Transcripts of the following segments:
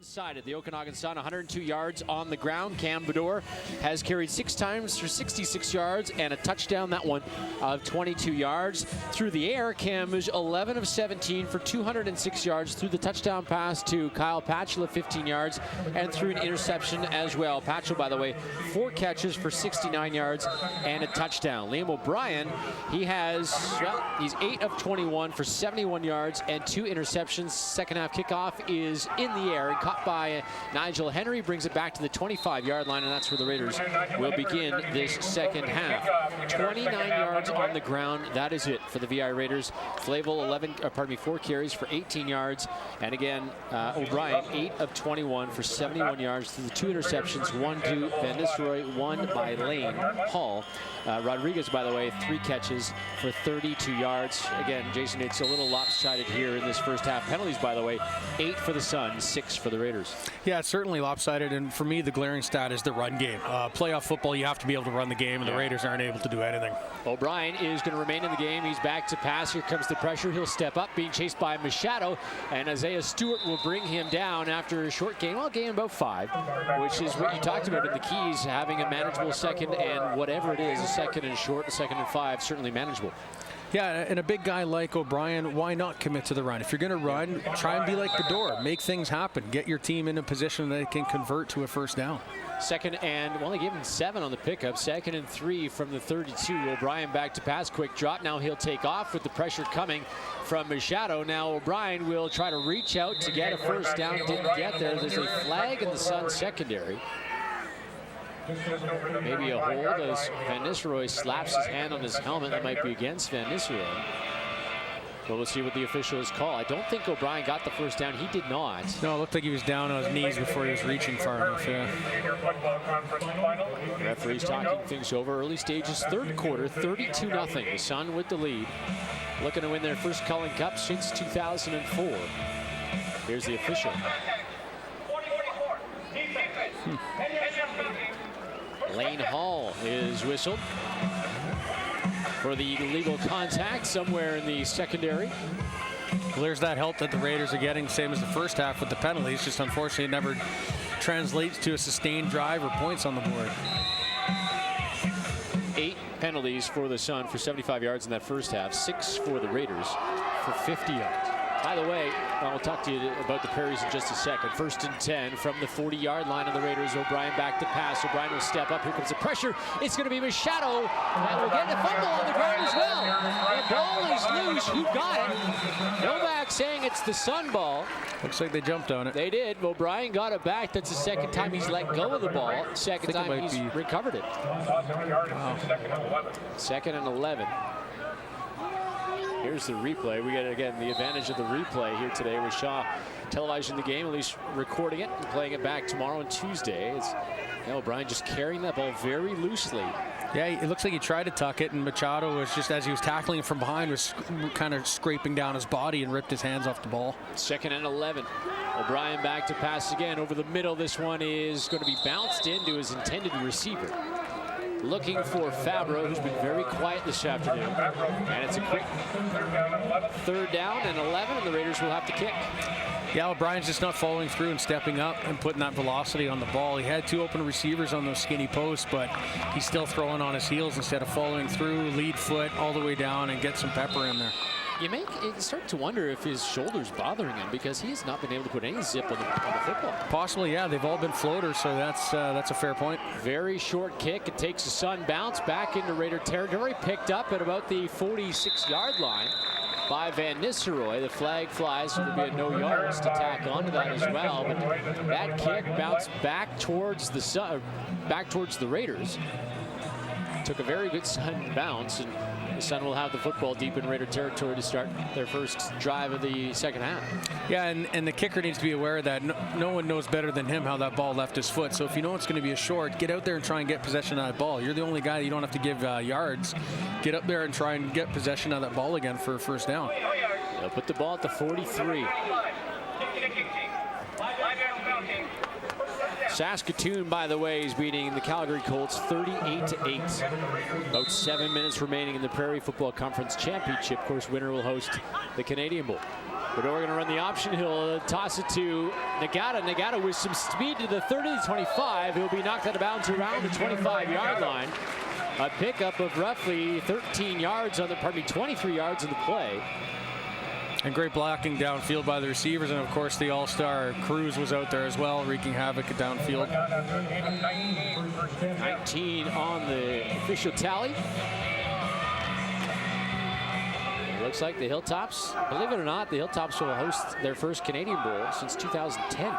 Decided the Okanagan Sun, 102 yards on the ground. Cam Bador has carried 6 times for 66 yards and a touchdown, that one of 22 yards. Through the air, Cam is 11 of 17 for 206 yards through the touchdown pass to Kyle Patchell, 15 yards, and through an interception as well. Patchell, by the way, 4 catches for 69 yards and a touchdown. Liam O'Brien, he's 8 of 21 for 71 yards and 2 interceptions. Second half kickoff is in the air and caught by Nigel Henry, brings it back to the 25-yard line, and that's where the Raiders will begin this second half. 29 yards on the ground. That is it for the VI Raiders. Flavel 4 carries for 18 yards, and again O'Brien 8 of 21 for 71 yards through the 2 interceptions, 1 to Van Nistelrooy, 1 by Lane Hall. Rodriguez, by the way, 3 catches for 32 yards. Again, Jason, it's a little lopsided here in this first half. Penalties, by the way, 8 for the Sun, 6 for the Raiders. Yeah, it's certainly lopsided, and for me, the glaring stat is the run game. Playoff football, you have to be able to run the game, and the Raiders aren't able to do anything. O'Brien is going to remain in the game. He's back to pass. Here comes the pressure. He'll step up, being chased by Machado, and Isaiah Stewart will bring him down after a short gain. Well, gain about 5, which is what you talked about in the keys, having a manageable second, and whatever it is, a second and short, a second and 5, certainly manageable. Yeah, and a big guy like O'Brien, why not commit to the run? If you're going to run, try and be like Bador. Make things happen. Get your team in a position that it can convert to a first down. Second and, well, they gave him 7 on the pickup. 2nd and 3 from the 32. O'Brien back to pass. Quick drop. Now he'll take off with the pressure coming from Machado. Now O'Brien will try to reach out to get a first down. Didn't get there. There's a flag in the Sun secondary. Maybe a hold as Van Nistelrooy slaps his hand on his helmet. That might be against Van Nistelrooy. But we'll see what the officials call. I don't think O'Brien got the first down. He did not. No, it looked like he was down on his knees before he was reaching far enough. Yeah. Referee's talking things over. Early stages, third quarter, 32-0. The Sun with the lead. Looking to win their first Cullen Cup since 2004. Here's the official. Lane Hall is whistled for the illegal contact somewhere in the secondary. Well, there's that help that the Raiders are getting, same as the first half with the penalties. Just unfortunately, it never translates to a sustained drive or points on the board. 8 penalties for the Sun for 75 yards in that first half. 6 for the Raiders for 50 yards. By the way, I'll talk to you about the Prairies in just a second. 1st and 10 from the 40-yard line of the Raiders. O'Brien back to pass. O'Brien will step up. Here comes the pressure. It's going to be Machado. And we'll get the fumble on the ground as well. The ball is loose. Who got it? Novak saying it's the Sun ball. Looks like they jumped on it. They did. O'Brien got it back. That's the second time he's let go of the ball. Second time he's recovered it. Wow. 2nd and 11. Here's the replay. We get, again, the advantage of the replay here today with Shaw televising the game, at least recording it and playing it back tomorrow and Tuesday. It's O'Brien just carrying that ball very loosely. Yeah, it looks like he tried to tuck it, and Machado was just, as he was tackling it from behind, was kind of scraping down his body and ripped his hands off the ball. 2nd and 11. O'Brien back to pass again over the middle. This one is going to be bounced into his intended receiver. Looking for Fabro, who's been very quiet this afternoon. And it's a quick 3rd down and 11, and the Raiders will have to kick. Yeah, O'Brien's just not following through and stepping up and putting that velocity on the ball. He had 2 open receivers on those skinny posts, but he's still throwing on his heels instead of following through, lead foot all the way down and get some pepper in there. You start to wonder if his shoulder's bothering him, because he has not been able to put any zip on the football. Possibly, yeah. They've all been floaters, so that's a fair point. Very short kick. It takes a Sun bounce back into Raider territory. Picked up at about the 46-yard line by Van Nistelrooy. The flag flies, so there'll be a no yards to tack onto that as well. But that kick bounced back towards the Sun, back towards the Raiders. Took a very good Sun bounce, and the Sun will have the football deep in Raider territory to start their first drive of the second half. Yeah, and the kicker needs to be aware that no one knows better than him how that ball left his foot. So if you know it's going to be a short, get out there and try and get possession of that ball. You're the only guy that you don't have to give yards. Get up there and try and get possession of that ball again for a first down. They'll put the ball at the 43. Saskatoon, by the way, is beating the Calgary Colts 38-8. About 7 minutes remaining in the Prairie Football Conference Championship. Of course, winner will host the Canadian Bowl. Bedore going to run the option. He'll toss it to Nagata. Nagata with some speed to the 30 to 25. He'll be knocked out of bounds around the 25-yard line. A pickup of roughly 13 yards on the, 23 yards in the play. And great blocking downfield by the receivers, and of course the all-star Cruz was out there as well, wreaking havoc at downfield. 19 on the official tally. It looks like the Hilltops, believe it or not, the Hilltops will host their first Canadian Bowl since 2010.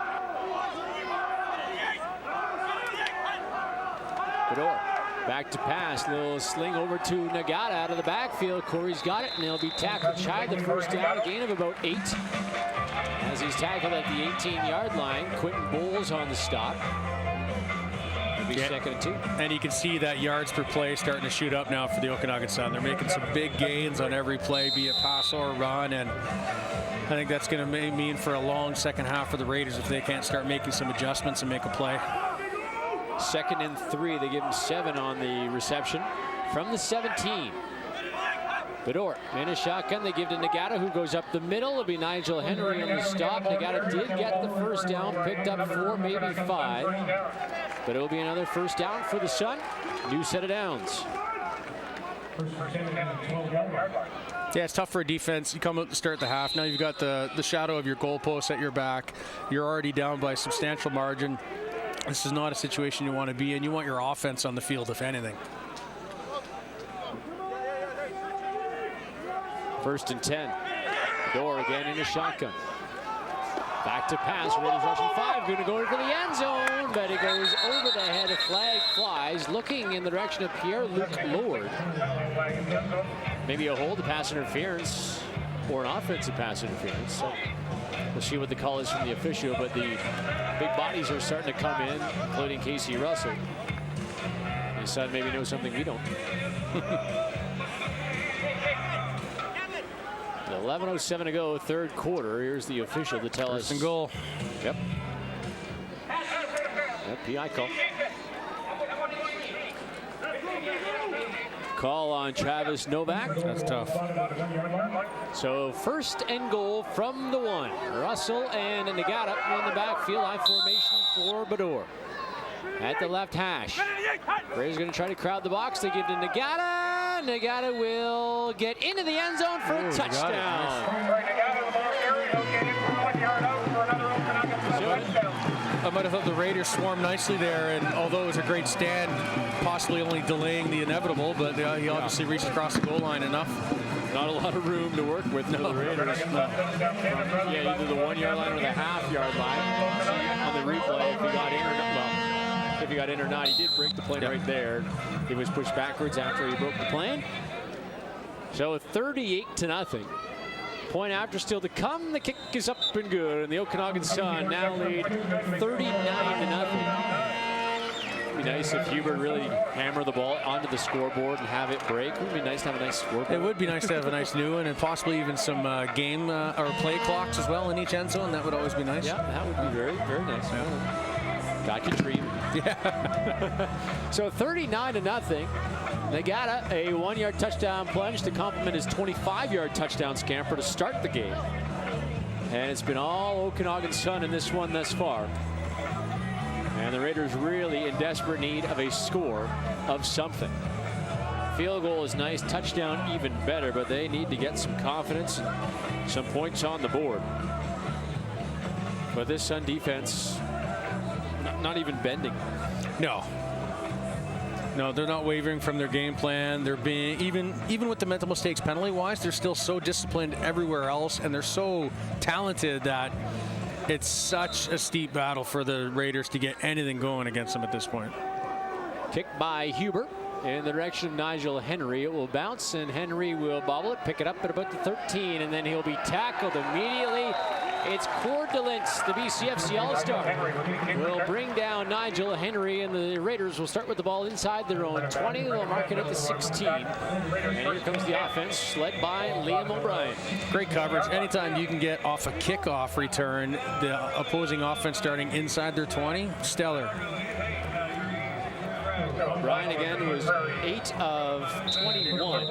Bedore. Back to pass, little sling over to Nagata out of the backfield. Corey's got it, and he'll be tackled shy the first down, a gain of about 8. As he's tackled at the 18-yard line, Quentin Bowles on the stop. It'll be 2nd and 2. And you can see that yards per play starting to shoot up now for the Okanagan Sun. They're making some big gains on every play, be it pass or run, and I think that's going to mean for a long second half for the Raiders if they can't start making some adjustments and make a play. 2nd and 3. They give him 7 on the reception from the 17. Bedore in a shotgun. They give to Nagata, who goes up the middle. It'll be Nigel Henry on the stop. Nagata did get the first down, picked up 4, maybe 5. But it'll be another first down for the Sun. New set of downs. Yeah, it's tough for a defense. You come out to start the half. Now you've got the shadow of your goalpost at your back. You're already down by a substantial margin. This is not a situation you want to be in. You want your offense on the field, if anything. 1st and 10. Bedore again in a shotgun. Back to pass. Raiders rushing 5. Going to go for the end zone, but it goes over the head. A flag flies, looking in the direction of Pierre-Luc Lord. Maybe a hold, a pass interference, or an offensive pass interference. So we'll see what the call is from the official, but the big bodies are starting to come in, including Casey Russell. His son maybe knows something we don't. 11:07 to go, 3rd quarter. Here's the official to tell us. 1st and goal. Yep. PI call. Call on Travis Novak. That's tough. So 1st and goal from the 1. Russell and Nagata in the backfield. High formation for Bedore. At the left hash. Raiders going to try to crowd the box. They give to Nagata. Nagata will get into the end zone for a touchdown. I might have thought the Raiders swarmed nicely there, and although it was a great stand, possibly only delaying the inevitable, but he obviously reached across the goal line enough. Not a lot of room to work with for the Raiders. Yeah, either the 1-yard line or the half-yard line. On the replay, if he got in or not, well, if he got in or not, he did break the plane right there. He was pushed backwards after he broke the plane. So 38-0. Point after still to come. The kick is up and good, and the Okanagan Sun now lead 39-0. It'd be nice if Hubert really hammer the ball onto the scoreboard and have it break. It would be nice to have a nice scoreboard. It would be nice to have a nice new one, and possibly even some game or play clocks as well in each end zone. That would always be nice. Yeah, that would be very, very nice. Yeah. God can dream. Yeah. So 39-0. Nagata, a 1-yard touchdown plunge to complement his 25-yard touchdown scamper to start the game. And it's been all Okanagan Sun in this one thus far. And the Raiders really in desperate need of a score of something. Field goal is nice, touchdown even better, but they need to get some confidence and some points on the board. But this Sun defense, not even bending. No, they're not wavering from their game plan. They're being, even with the mental mistakes penalty-wise, they're still so disciplined everywhere else, and they're so talented that it's such a steep battle for the Raiders to get anything going against them at this point. Kicked by Huber in the direction of Nigel Henry. It will bounce, and Henry will bobble it, pick it up at about the 13, and then he'll be tackled immediately. It's Cord DeLintz, the BCFC All-Star, will bring down Nigel Henry, and the Raiders will start with the ball inside their own 20. They'll mark it at the 16. And here comes the offense, led by Liam O'Brien. Great coverage. Anytime you can get off a kickoff return, the opposing offense starting inside their 20, stellar. O'Brien again was 8 of 21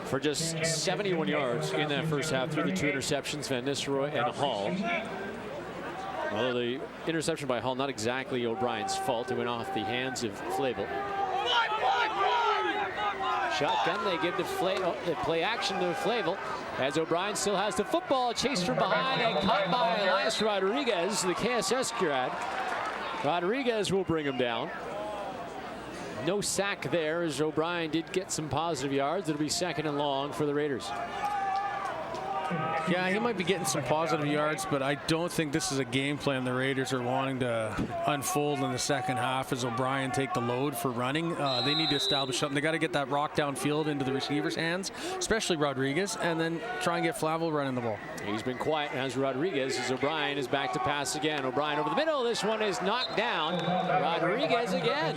for just 71 yards in that first half through the 2 interceptions, Van Nistelrooy and Hall. Although the interception by Hall, not exactly O'Brien's fault. It went off the hands of Flavel. Shotgun, they give to Flavel. They play action to Flavel as O'Brien still has the football. Chased from behind and caught by Elias Rodriguez, the KSS grad. Rodriguez will bring him down. No sack there as O'Brien did get some positive yards. It'll be 2nd and long for the Raiders. Yeah, he might be getting some positive yards, but I don't think this is a game plan the Raiders are wanting to unfold in the second half as O'Brien take the load for running. They need to establish something. They got to get that rock downfield into the receiver's hands, especially Rodriguez, and then try and get Flavel running the ball. He's been quiet as Rodriguez as O'Brien is back to pass again. O'Brien over the middle. This one is knocked down. Rodriguez again.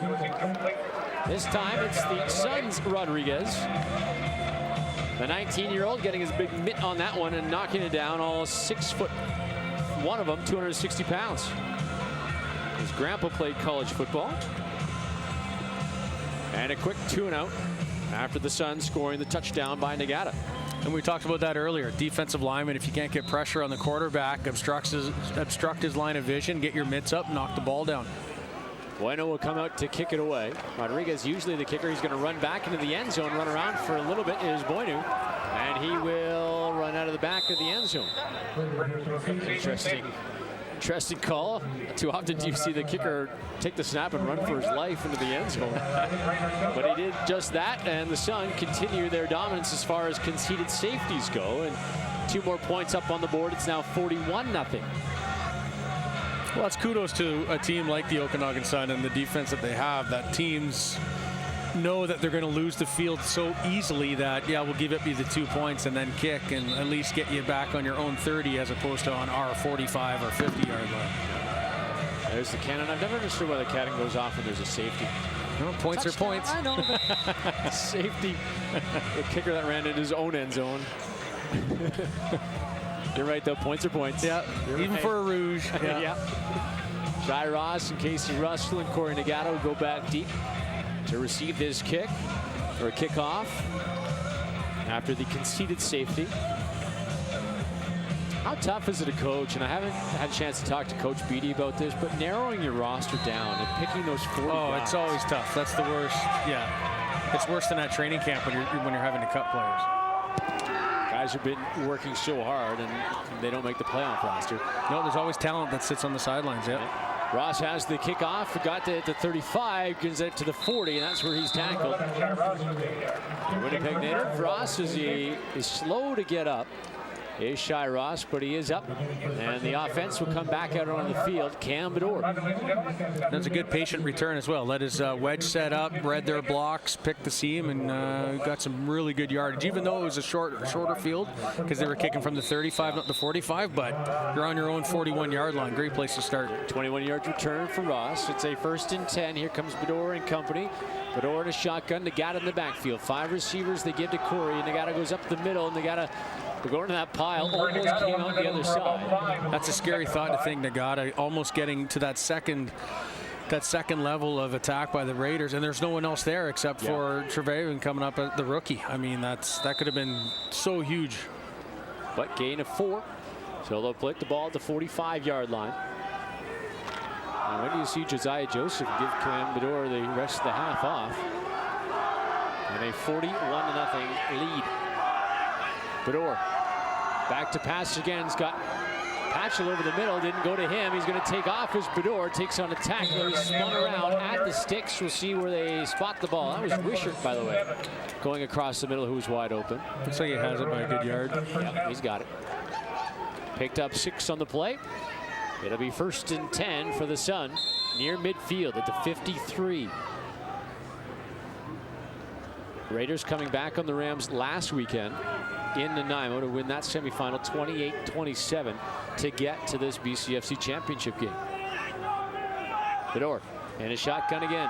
This time it's the Suns' Rodriguez. The 19-year-old getting his big mitt on that one and knocking it down, all 6 foot. One of them, 260 pounds. His grandpa played college football. And a quick 2-and-out after the Suns scoring the touchdown by Nagata. And we talked about that earlier. Defensive lineman, if you can't get pressure on the quarterback, obstruct his line of vision, get your mitts up, knock the ball down. Bueno will come out to kick it away. Rodriguez, usually the kicker. He's going to run back into the end zone, run around for a little bit. Is Bueno, and he will run out of the back of the end zone. Interesting call. Too often do you see the kicker take the snap and run for his life into the end zone. But he did just that, and the Sun continue their dominance as far as conceded safeties go. And 2 more points up on the board. It's now 41-0. Well, it's kudos to a team like the Okanagan Sun and the defense that they have, that teams know that they're going to lose the field so easily that, yeah, we'll give up you the 2 points and then kick and at least get you back on your own 30 as opposed to on our 45 or 50-yard line. There's the cannon. I've never understood why the cannon goes off when there's a safety. No, points are points. I know, but safety. The kicker that ran in his own end zone. You're right, though. Points are points. Yeah, even for a Rouge. Yeah. Yeah. Shai Ross and Casey Russell and Corey Nagata will go back deep to receive this kick, or kickoff, after the conceded safety. How tough is it to coach? And I haven't had a chance to talk to Coach Beatty about this, but narrowing your roster down and picking those 40 guys. It's always tough. That's the worst. Yeah, it's worse than at training camp when you're having to cut players. Guys have been working so hard and they don't make the playoff roster. No, there's always talent that sits on the sidelines. Yeah. Ross has the kickoff, got to the 35, gives it to the 40, and that's where he's tackled. Winnipeg native Ross is slow to get up. Is Shai Ross, but he is up. And the offense will come back out on the field. Cam Bedore. That's a good patient return as well. Let his wedge set up, read their blocks, picked the seam, and got some really good yardage. Even though it was a shorter field because they were kicking from the 35, not the 45, but you're on your own 41-yard line. Great place to start. 21-yard return for Ross. It's a 1st and 10. Here comes Bedore and company. Bedore in a shotgun. Nagata in the backfield. 5 receivers they give to Corey. And Nagata goes up the middle. And Nagata going to that pile. Almost came out the other side. That's a scary thought to think. Nagata almost getting to that second level of attack by the Raiders, and there's no one else there except for Trevelyan coming up at the rookie. I mean, that could have been so huge. But gain of 4. So they'll put the ball at the 45-yard line. And when do you see Josiah Joseph give Cam Bedore the rest of the half off? And a 41-0 lead. Bedore back to pass again. He's got Patchell over the middle. Didn't go to him. He's going to take off as Bedore takes on a tackler. He's spun around at the sticks. We'll see where they spot the ball. That was Wishart, by the way, going across the middle, who's wide open. Looks like he has it by a good yard. Yep, he's got it. Picked up 6 on the play. It'll be 1st and 10 for the Sun near midfield at the 53. Raiders coming back on the Rams last weekend in Nanaimo to win that semifinal 28-27 to get to this BCFC championship game. Bedore and a shotgun again.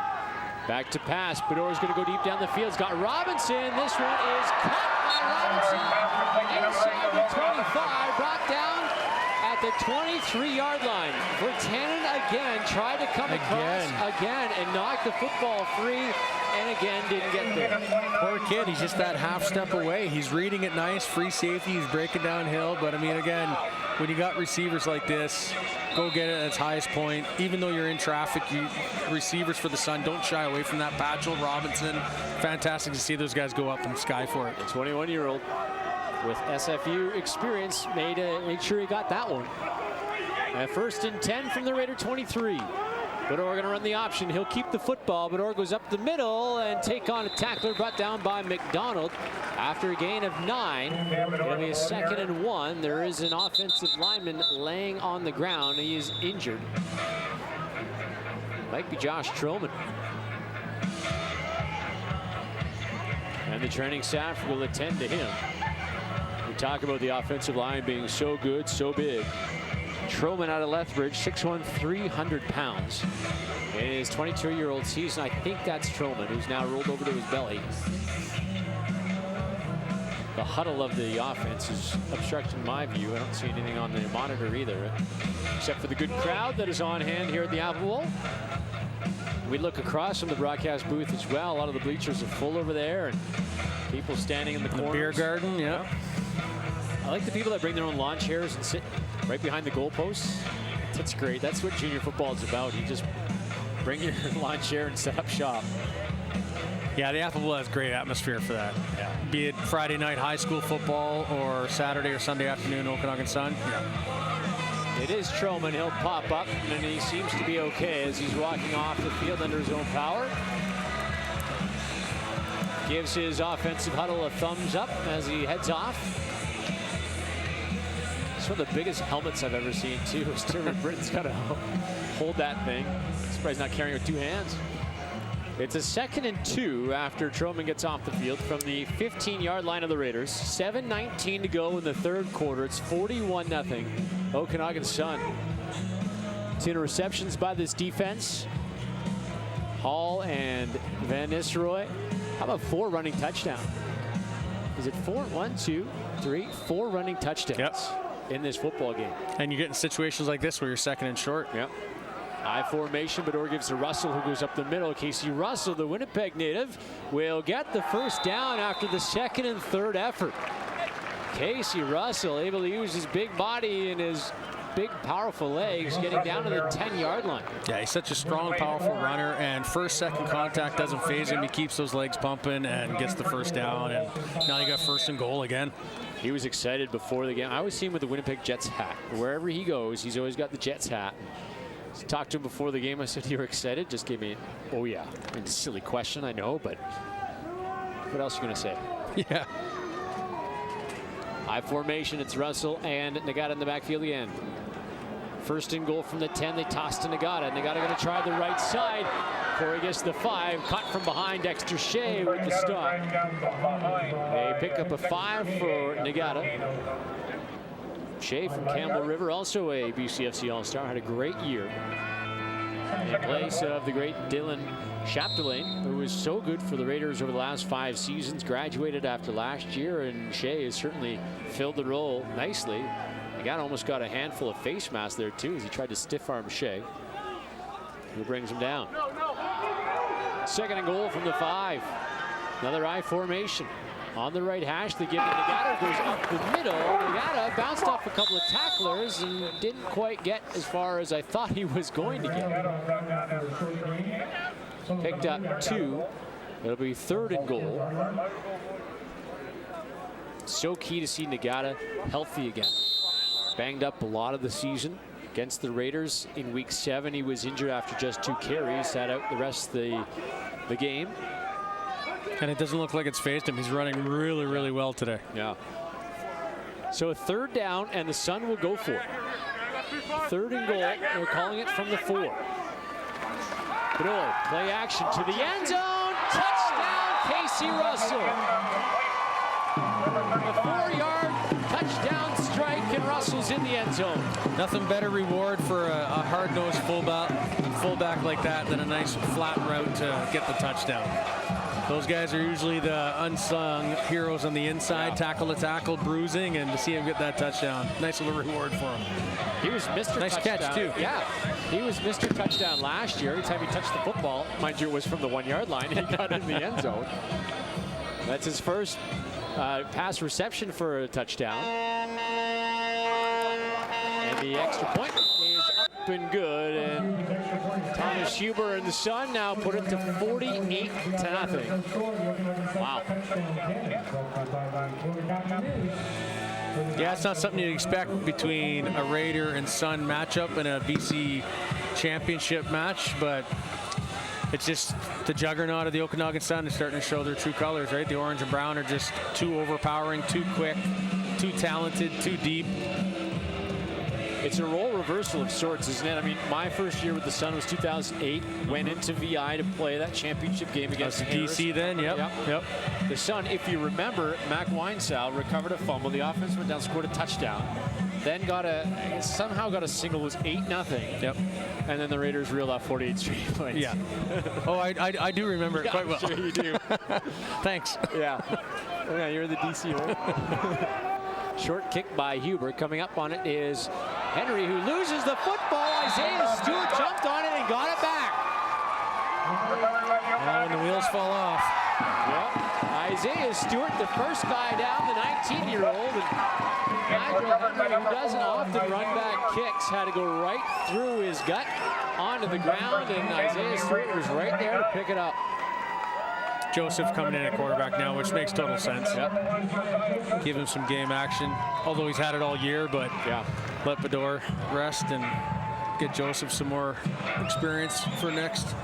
Back to pass. Bedore's going to go deep down the field. He's got Robinson. This one is cut by Robinson. Inside the 25. Brought down at the 23-yard line. Vertanen again tried to come across again and knock the football free, and again didn't get there. Poor kid, he's just that half step away. He's reading it nice, free safety, he's breaking downhill. But I mean, again, when you got receivers like this, go get it at its highest point. Even though you're in traffic, receivers for the Sun, don't shy away from that. Patchell, Robinson, fantastic to see those guys go up and sky for it. The 21-year-old with SFU experience made sure he got that one. At 1st and 10 from the Raider 23. Bedore going to run the option. He'll keep the football. Bedore goes up the middle and take on a tackler brought down by McDonald. After a gain of 9, it'll be a 2nd and 1. There is an offensive lineman laying on the ground. He is injured. Might be Josh Troman. And the training staff will attend to him. We talk about the offensive line being so good, so big. Troman out of Lethbridge, 6'1", 300 pounds. In his 22-year-old season, I think that's Troman, who's now rolled over to his belly. The huddle of the offense is obstructing my view. I don't see anything on the monitor either, except for the good crowd that is on hand here at the Apple Bowl. We look across from the broadcast booth as well. A lot of the bleachers are full over there, and people standing in the corners. The beer garden, yeah. I like the people that bring their own lawn chairs and sit right behind the goalposts. That's great. That's what junior football is about. You just bring your lawn chair and set up shop. Yeah, the Apple Bowl has great atmosphere for that. Yeah. Be it Friday night high school football or Saturday or Sunday afternoon Okanagan Sun. Yeah. It is Troman. He'll pop up, and he seems to be okay as he's walking off the field under his own power. Gives his offensive huddle a thumbs up as he heads off. It's one of the biggest helmets I've ever seen, too. Stuart Britton's got to hold that thing. I'm surprised he's not carrying it with 2 hands. It's a 2nd and 2 after Troman gets off the field from the 15-yard line of the Raiders. 7:19 to go in the 3rd quarter. It's 41-0 Okanagan Sun. 2 interceptions by this defense. Hall and Van Nistelrooy. How about 4 running touchdowns? Is it 4? 1, 2, 3, 4 running touchdowns. Yep. In this football game. And you get in situations like this where you're 2nd and short. Yep. I formation, Bedore gives to Russell, who goes up the middle. Casey Russell, the Winnipeg native, will get the 1st down after the 2nd and 3rd effort. Casey Russell able to use his big body and his big, powerful legs, getting down to the 10-yard line. Yeah, he's such a strong, powerful runner, and 1st-2nd contact doesn't phase him. He keeps those legs pumping and gets the 1st down, and now you got 1st and goal again. He was excited before the game. I always see him with the Winnipeg Jets hat. Wherever he goes, he's always got the Jets hat. I talked to him before the game. I said, "You were excited?" Just gave me, "Oh yeah." I mean, it's a silly question, I know, but what else are you going to say? Yeah. High formation. It's Russell and Nagata in the backfield again. 1st and goal from the 10. They toss to Nagata. Nagata going to try the right side. Corey gets the 5. Caught from behind. Dexter Shea with the stop. They pick up a 5 for Nagata. Shea from Campbell River, also a BCFC All-Star, had a great year in place of the great Dylan Chapdelaine, who was so good for the Raiders over the last 5 seasons, graduated after last year, and Shea has certainly filled the role nicely. Nagata almost got a handful of face masks there too as he tried to stiff arm Shea, who brings him down. 2nd and goal from the 5. Another I formation. On the right hash, they give it to Nagata, goes up the middle. Nagata bounced off a couple of tacklers and didn't quite get as far as I thought he was going to get. Picked up 2. It'll be 3rd and goal. So key to see Nagata healthy again. Banged up a lot of the season against the Raiders. In week 7, he was injured after just 2 carries, sat out the rest of the game. And it doesn't look like it's phased him. He's running really, really well today. Yeah. So a 3rd down, and the Sun will go for it. 3rd and goal. They're calling it from the 4. Bedore, play action to the end zone. Touchdown, Casey Russell. A 4-yard touchdown strike, and Russell's in the end zone. Nothing better reward for a hard-nosed fullback like that than a nice flat route to get the touchdown. Those guys are usually the unsung heroes on the inside, tackle to tackle, bruising, and to see him get that touchdown, nice little reward for him. He was Mr. Nice Touchdown. catch, too. Yeah, he was Mr. Touchdown last year. Every time he touched the football, mind you, it was from the 1-yard line, he got in the end zone. That's his first pass reception for a touchdown. And the extra point is up and good. And Thomas Huber and the Sun now put it to 48-0. Wow. Yeah, it's not something you'd expect between a Raider and Sun matchup in a BC championship match, but it's just the juggernaut of the Okanagan Sun is starting to show their true colors, right? The orange and brown are just too overpowering, too quick, too talented, too deep. It's a role reversal of sorts, isn't it? I mean, my first year with the Sun was 2008. Went into VI to play that championship game against DC then, yep. The Sun, if you remember, Mac Winesal recovered a fumble. The offense went down, scored a touchdown. Then somehow got a single, was 8-0. Yep. And then the Raiders reeled off 48 straight points. Yeah. Oh, I do remember it quite well. Sure you do. Thanks. Yeah. Yeah, you're the DC one. Short kick by Huber. Coming up on it is Henry, who loses the football. Isaiah Stewart jumped on it and got it back. When the wheels fall off. Yep. Isaiah Stewart, the first guy down, the 19-year-old. And Nigel Henry, who doesn't often run back kicks, had to go right through his gut onto the ground, and Isaiah Stewart was right there to pick it up. Joseph coming in at quarterback now, which makes total sense. Yep. Give him some game action, although he's had it all year, but let Bador rest and get Joseph some more experience for next.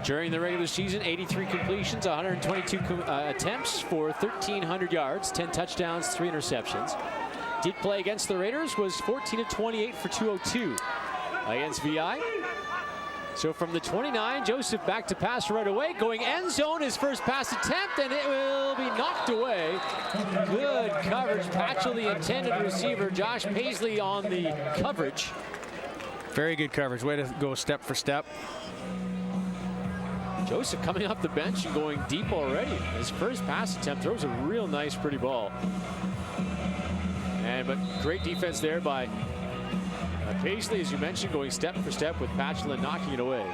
During the regular season, 83 completions, 122 attempts for 1,300 yards, 10 touchdowns, 3 interceptions. Did play against the Raiders, was 14-28 for 202 against VI. So from the 29, Joseph back to pass right away, going end zone, his first pass attempt, and it will be knocked away. Good coverage. Patchell, the intended receiver. Josh Paisley on the coverage. Very good coverage. Way to go step for step. Joseph coming off the bench and going deep already. His first pass attempt throws a real nice, pretty ball. But great defense there by Paisley, as you mentioned, going step for step with Patchell and knocking it away.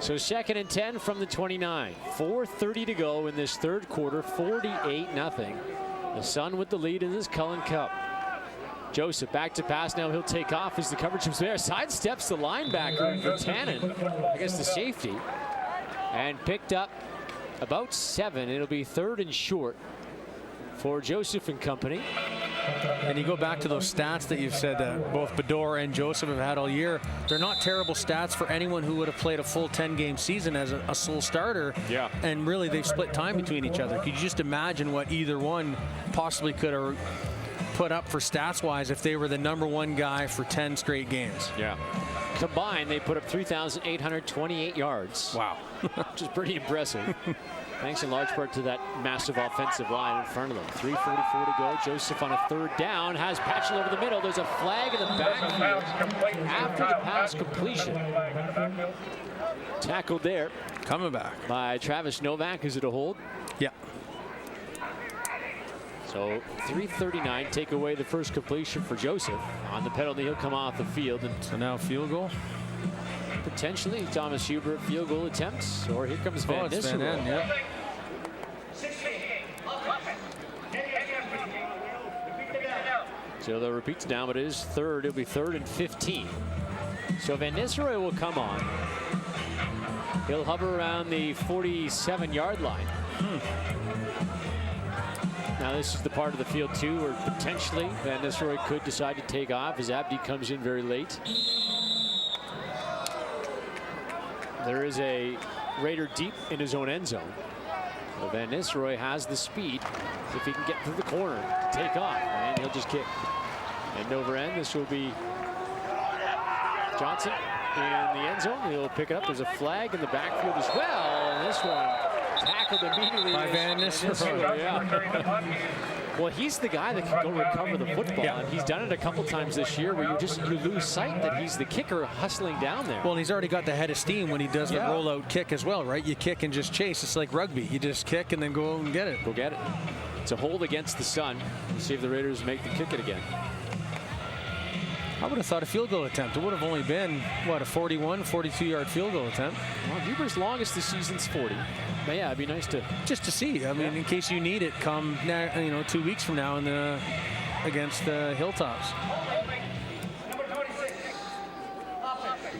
So 2nd and 10 from the 29. 4:30 to go in this third quarter, 48-0. The Sun with the lead in this Cullen Cup. Joseph back to pass now. He'll take off as the coverage was there. Sidesteps the linebacker for Tannen, I guess the safety, and picked up about 7. It'll be 3rd and short for Joseph and company. And you go back to those stats that you've said that both Bador and Joseph have had all year. They're not terrible stats for anyone who would have played a full 10-game season as a sole starter. Yeah. And really, they've split time between each other. Could you just imagine what either one possibly could have put up for stats-wise if they were the #1 guy for 10 straight games? Yeah. Combined, they put up 3,828 yards. Wow. Which is pretty impressive. Thanks in large part to that massive offensive line in front of them. 3:44 to go. Joseph on a 3rd down has Patchell over the middle. There's a flag in the backfield after the pass completion. Tackled there. Coming back. By Travis Novak. Is it a hold? Yeah. So 3:39 take away the first completion for Joseph. On the penalty, he'll come off the field. And so now field goal. Potentially Thomas Huber field goal attempts, or here comes Van Nistelrooy. Yeah. So they'll repeat the down, but it is 3rd. It'll be 3rd and 15. So Van Nistelrooy will come on. He'll hover around the 47-yard line. Now this is the part of the field too where potentially Van Nistelrooy could decide to take off as Abdi comes in very late. There is a Raider deep in his own end zone. So Van Nistelrooy has the speed if he can get through the corner to take off, and he'll just kick. And over end, this will be Johnson in the end zone. He'll pick it up. There's a flag in the backfield as well. And this one tackled immediately by Van Nistelrooy. Yeah. Well, he's the guy that can go recover the football, Yeah. and he's done it a couple times this year where you lose sight that he's the kicker hustling down there. Well, and he's already got the head of steam when he does the Yeah. rollout kick as well, right? You kick and just chase. It's like rugby. You just kick and then go and get it. Go get it. It's a hold against the Sun. We'll see if the Raiders make the kick it again. I would have thought a field goal attempt. It would have only been, what, a 41, 42-yard field goal attempt. Well, Huber's longest this season's 40. But yeah, it'd be nice to. Just to see. I mean, in case you need it come, 2 weeks from now against the Hilltops.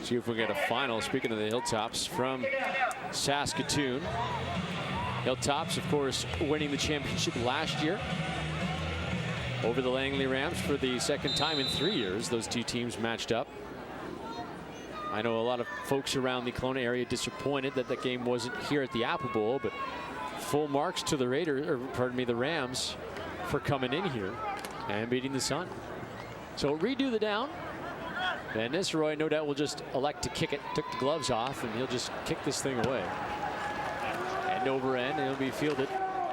See if we get a final. Speaking of the Hilltops from Saskatoon. Hilltops, of course, winning the championship last year over the Langley Rams for the second time in 3 years. Those two teams matched up. I know a lot of folks around the Kelowna area disappointed that the game wasn't here at the Apple Bowl, but full marks to the the Rams for coming in here and beating the Sun. So redo the down. And Nisroy, no doubt, will just elect to kick it. Took the gloves off, and he'll just kick this thing away. End over end, and he'll be fielded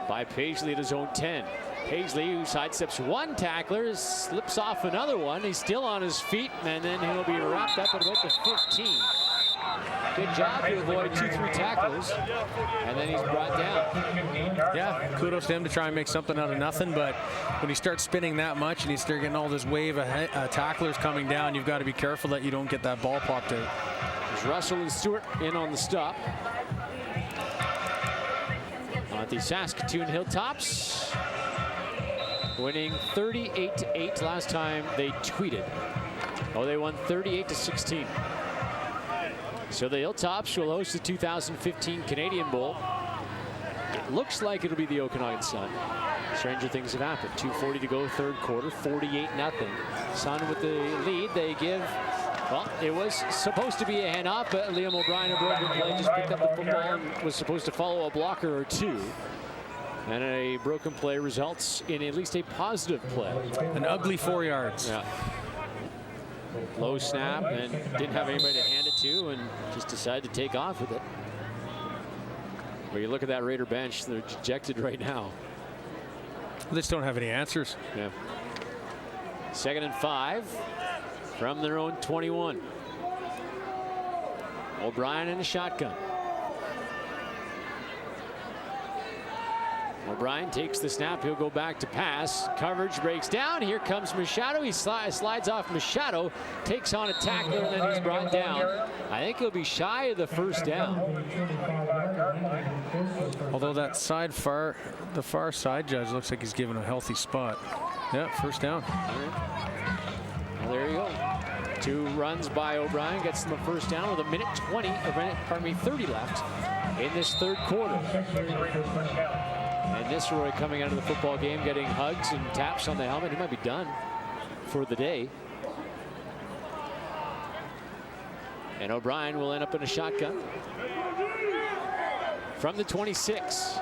by Paisley at his own 10. Paisley, who sidesteps one tackler, slips off another one. He's still on his feet, and then he'll be wrapped up at about the 15. Good job to avoid 2-3 tacklers, and then he's brought down. Yeah, kudos to him to try and make something out of nothing, but when he starts spinning that much and you start getting all this wave of tacklers coming down, you've got to be careful that you don't get that ball popped out. There's Russell and Stewart in on the stop. At the Saskatoon Hilltops, winning 38-8 last time they tweeted. Oh, they won 38-16. So the Hilltops will host the 2015 Canadian Bowl. It looks like it'll be the Okanagan Sun. Stranger things have happened. 2:40 to go, third quarter, 48-0. Sun with the lead. They give. Well, it was supposed to be a handoff, but Liam O'Brien, a broken play, just picked up the football and was supposed to follow a blocker or two. And a broken play results in at least a positive play. An ugly 4 yards. Yeah. Low snap and didn't have anybody to hand it to and just decided to take off with it. But you look at that Raider bench, they're dejected right now. They just don't have any answers. Yeah. 2nd and 5 from their own 21. O'Brien in a shotgun. O'Brien takes the snap. He'll go back to pass. Coverage breaks down. Here comes Machado. He slides off Machado, takes on a tackler, and then he's brought down. I think he'll be shy of the first down. Although that the far side judge looks like he's given a healthy spot. Yeah, first down. Well, there you go. 2 runs by O'Brien gets them a first down with a minute 30 left in this third quarter. And Nisroy coming out of the football game getting hugs and taps on the helmet. He might be done for the day. And O'Brien will end up in a shotgun. From the 26.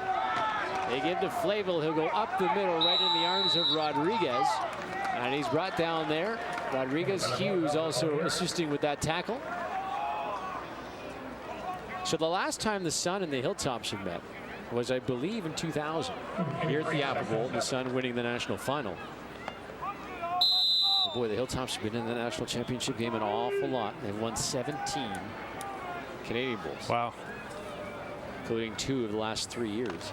They give to Flavel. He'll go up the middle right in the arms of Rodriguez. And he's brought down there. Rodriguez, Hughes also assisting with that tackle. So the last time the Sun and the Hilltops have met was, I believe, in 2000 here at the Apple Bowl, the Sun winning the national final. Oh boy, the Hilltops have been in the national championship game an awful lot. They've won 17 Canadian Bowls. Wow. Including 2 of the last 3 years.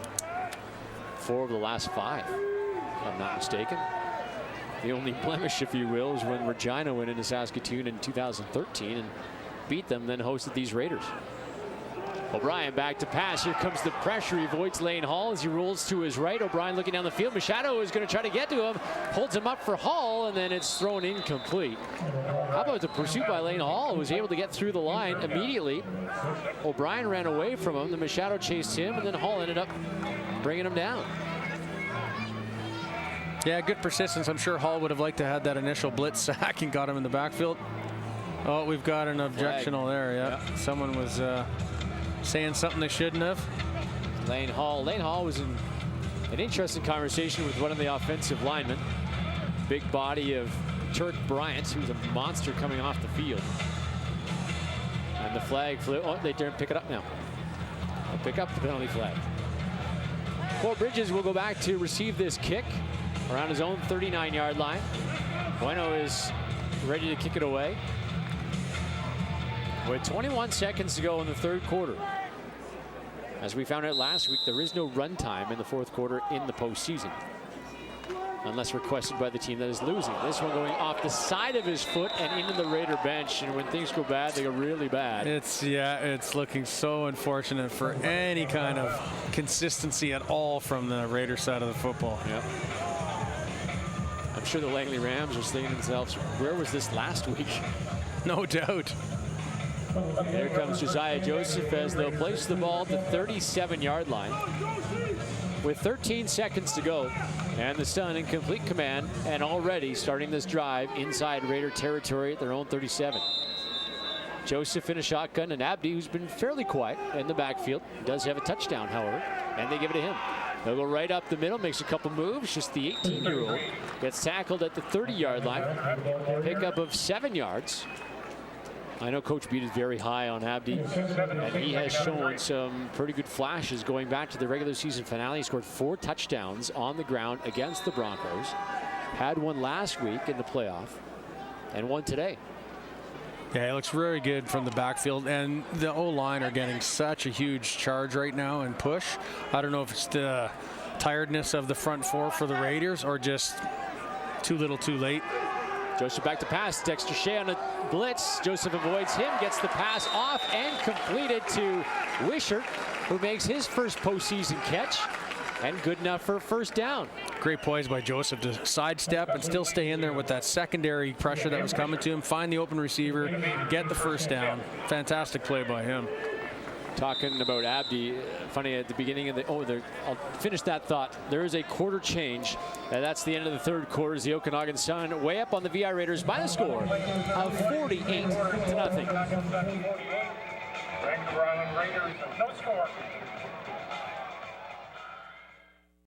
4 of the last 5, if I'm not mistaken. The only blemish, if you will, is when Regina went into Saskatoon in 2013 and beat them, then hosted these Raiders. O'Brien back to pass. Here comes the pressure. He avoids Lane Hall as he rolls to his right. O'Brien looking down the field. Machado is going to try to get to him. Holds him up for Hall, and then it's thrown incomplete. How about the pursuit by Lane Hall, who was able to get through the line immediately. O'Brien ran away from him. The Machado chased him, and then Hall ended up bringing him down. Yeah, good persistence. I'm sure Hall would have liked to have that initial blitz sack and got him in the backfield. Oh, we've got an objectional there. Yeah. Someone was saying something they shouldn't have. Lane Hall was in an interesting conversation with one of the offensive linemen. Big body of Turk Bryant, who's a monster coming off the field. And the flag flew. Oh, they didn't pick it up now. They'll pick up the penalty flag. Cole Bridges will go back to receive this kick. around his own 39-yard line. Bueno is ready to kick it away. With 21 seconds to go in the third quarter. As we found out last week, there is no run time in the fourth quarter in the postseason, unless requested by the team that is losing. This one going off the side of his foot and into the Raider bench. And when things go bad, they go really bad. It's looking so unfortunate for any kind of consistency at all from the Raider side of the football. Yep. I'm sure the Langley Rams are thinking to themselves, where was this last week? No doubt. There comes Josiah Joseph as they'll place the ball at the 37-yard line with 13 seconds to go, and the Sun in complete command and already starting this drive inside Raider territory at their own 37. Joseph in a shotgun, and Abdi, who's been fairly quiet in the backfield, does have a touchdown, however, and they give it to him. They'll go right up the middle, makes a couple moves. Just the 18-year-old gets tackled at the 30-yard line. Pickup of 7 yards. I know Coach Beat is very high on Abdi, and he has shown some pretty good flashes going back to the regular season finale. He scored 4 touchdowns on the ground against the Broncos. Had one last week in the playoff, and one today. Yeah, it looks very good from the backfield, and the O-line are getting such a huge charge right now and push. I don't know if it's the tiredness of the front four for the Raiders or just too little too late. Joseph back to pass. Dexter Shea on a blitz. Joseph avoids him, gets the pass off and completed to Wishart, who makes his first postseason catch, and good enough for a first down. Great poise by Joseph to sidestep and still stay in there with that secondary pressure that was coming to him, find the open receiver, get the first down. Fantastic play by him. Talking about Abdi, funny at the beginning of the, I'll finish that thought. There is a quarter change, and that's the end of the third quarter as the Okanagan Sun way up on the VI Raiders by the score of 48-0. Vancouver Island Raiders, no score.